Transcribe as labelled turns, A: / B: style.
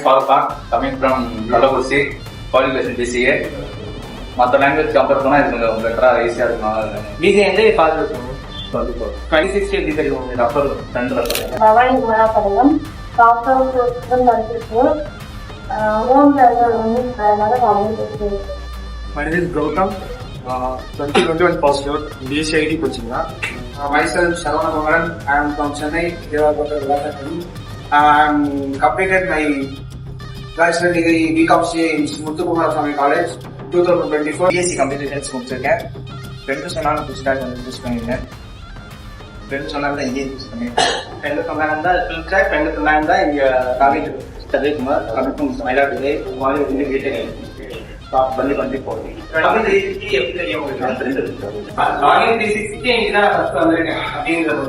A: Palpa, coming from Kalabursi, qualification BCA. மற்ற language compare பண்ணால் இது கொஞ்சம் பெட்டராக ஈஸியாக இருக்கும்.
B: பிசி வந்து பார்த்துருக்கோம் 2060 எப்படி தெரியும் ரஃபர் ரெண்டு ரஃபர்
C: பவானி குமராபதம் காப்பர் நடத்திருக்கு ஹோம் வந்து அதனால
D: My name is Gautam, 2021 passed out, BSID coaching. Myself, Sharvana Kumaran, I am from Chennai, Devagota Academy. I am completed my bachelor degree BCom CA in Muthukumaraswamy College, 2024.
B: BSc computer science முடிச்சிருக்கேன். Friend சொன்னாலும் புதுசாக கொஞ்சம் use பண்ணியிருந்தேன். Friend சொன்னாலும் தான் இங்கே use பண்ணியிருக்கேன். Friend சொன்னாங்க தான் ஃபில்ட்ராக், ஃப்ரெண்டு சொன்னாங்க தான் இங்கே காலேஜ் சதீஷ்குமார் கமிட்டும் மயிலாடுதுறை மாதிரி வந்து வீட்டை பண்ணி பண்ணி போகிறேன். எப்படி தெரியும் உங்களுக்கு? ஃப்ரெண்டு 360 இங்கே தான் ஃபஸ்ட்டு வந்திருக்கேன் அப்படிங்கிறது